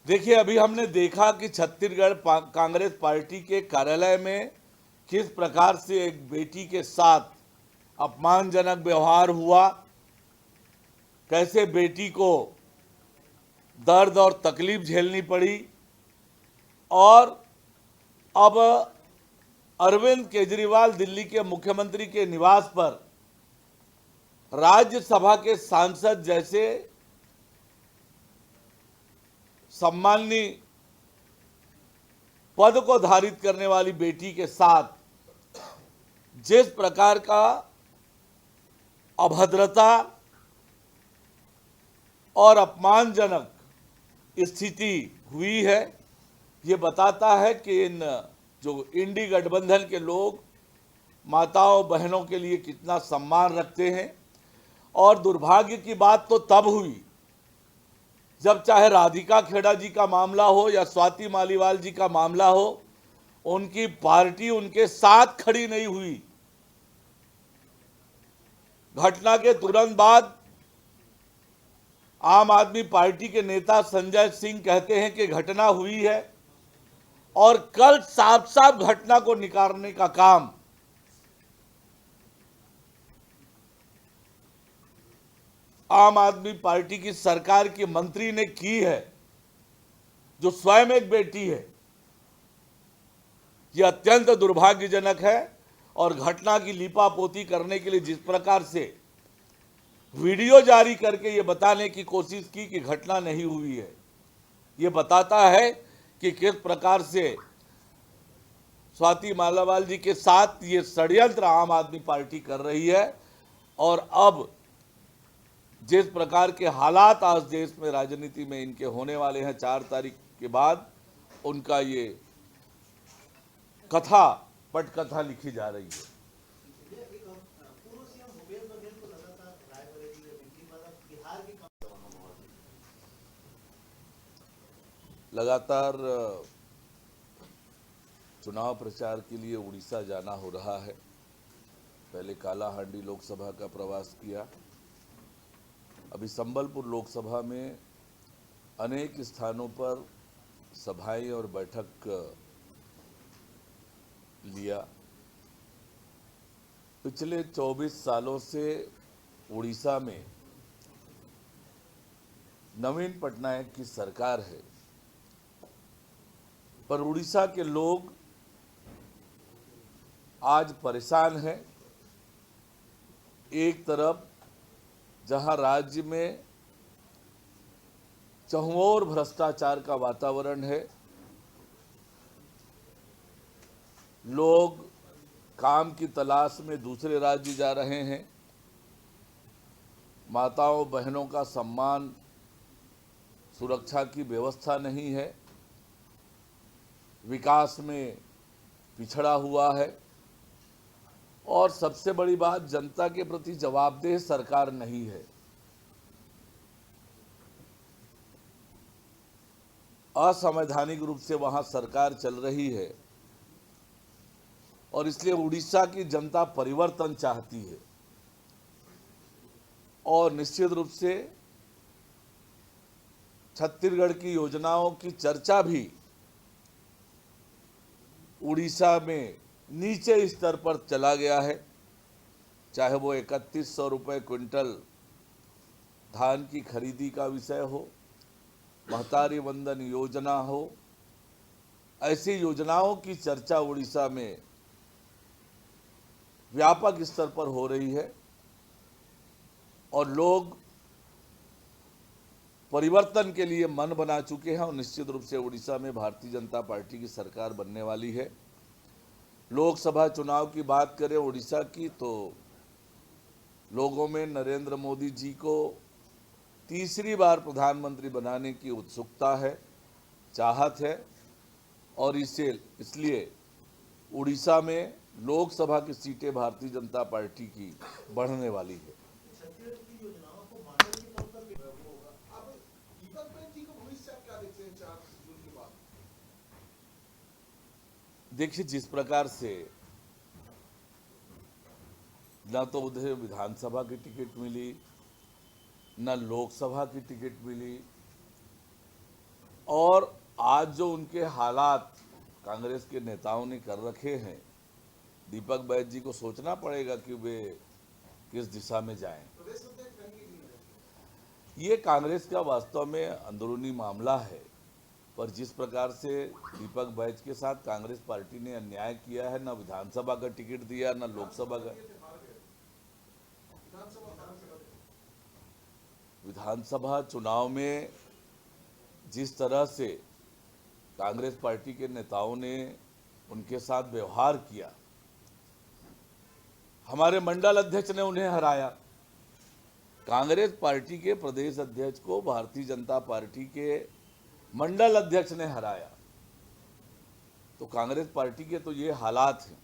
देखिए, अभी हमने देखा कि छत्तीसगढ़ कांग्रेस पार्टी के कार्यालय में किस प्रकार से एक बेटी के साथ अपमानजनक व्यवहार हुआ, कैसे बेटी को दर्द और तकलीफ झेलनी पड़ी। और अब अरविंद केजरीवाल दिल्ली के मुख्यमंत्री के निवास पर राज्यसभा के सांसद जैसे सम्माननीय पद को धारित करने वाली बेटी के साथ जिस प्रकार का अभद्रता और अपमानजनक स्थिति हुई है, ये बताता है कि इन जो इंडी गठबंधन के लोग माताओं बहनों के लिए कितना सम्मान रखते हैं। और दुर्भाग्य की बात तो तब हुई जब चाहे राधिका खेड़ा जी का मामला हो या स्वाति मालीवाल जी का मामला हो, उनकी पार्टी उनके साथ खड़ी नहीं हुई। घटना के तुरंत बाद आम आदमी पार्टी के नेता संजय सिंह कहते हैं कि घटना हुई है, और कल साफ साफ घटना को निकालने का काम आम आदमी पार्टी की सरकार की मंत्री ने की है, जो स्वयं एक बेटी है। यह अत्यंत दुर्भाग्यजनक है। और घटना की लीपापोती करने के लिए जिस प्रकार से वीडियो जारी करके ये बताने की कोशिश की कि घटना नहीं हुई है, ये बताता है कि किस प्रकार से स्वाति मालीवाल जी के साथ ये षड्यंत्र आम आदमी पार्टी कर रही है। और अब जिस प्रकार के हालात आज देश में राजनीति में इनके होने वाले हैं 4 तारीख के बाद, उनका ये कथा पटकथा लिखी जा रही है। लगातार चुनाव प्रचार के लिए उड़ीसा जाना हो रहा है। पहले कालाहांडी लोकसभा का प्रवास किया, अभी संबलपुर लोकसभा में अनेक स्थानों पर सभाएं और बैठक लिया। पिछले 24 सालों से उड़ीसा में नवीन पटनायक की सरकार है, पर उड़ीसा के लोग आज परेशान हैं। एक तरफ जहां राज्य में चहुओर भ्रष्टाचार का वातावरण है, लोग काम की तलाश में दूसरे राज्य जा रहे हैं, माताओं बहनों का सम्मान सुरक्षा की व्यवस्था नहीं है, विकास में पिछड़ा हुआ है, और सबसे बड़ी बात जनता के प्रति जवाबदेह सरकार नहीं है। असंवैधानिक रूप से वहां सरकार चल रही है, और इसलिए उड़ीसा की जनता परिवर्तन चाहती है। और निश्चित रूप से छत्तीसगढ़ की योजनाओं की चर्चा भी उड़ीसा में नीचे स्तर पर चला गया है, चाहे वो 3100 रुपये क्विंटल धान की खरीदी का विषय हो, महतारी वंदन योजना हो। ऐसी योजनाओं की चर्चा उड़ीसा में व्यापक स्तर पर हो रही है, और लोग परिवर्तन के लिए मन बना चुके हैं। और निश्चित रूप से उड़ीसा में भारतीय जनता पार्टी की सरकार बनने वाली है। लोकसभा चुनाव की बात करें उड़ीसा की, तो लोगों में नरेंद्र मोदी जी को तीसरी बार प्रधानमंत्री बनाने की उत्सुकता है, चाहत है, और इसलिए उड़ीसा में लोकसभा की सीटें भारतीय जनता पार्टी की बढ़ने वाली है। देखिए, जिस प्रकार से न तो उधर विधानसभा की टिकट मिली, न लोकसभा की टिकट मिली, और आज जो उनके हालात कांग्रेस के नेताओं ने कर रखे हैं, दीपक बैज जी को सोचना पड़ेगा कि वे किस दिशा में जाएं। ये कांग्रेस का वास्तव में अंदरूनी मामला है, पर जिस प्रकार से दीपक बैज के साथ कांग्रेस पार्टी ने अन्याय किया है, न विधानसभा का टिकट दिया न लोकसभा का। विधानसभा चुनाव में जिस तरह से कांग्रेस पार्टी के नेताओं ने उनके साथ व्यवहार किया, हमारे मंडल अध्यक्ष ने उन्हें हराया, कांग्रेस पार्टी के प्रदेश अध्यक्ष को भारतीय जनता पार्टी के मंडल अध्यक्ष ने हराया। तो कांग्रेस पार्टी के तो ये हालात हैं।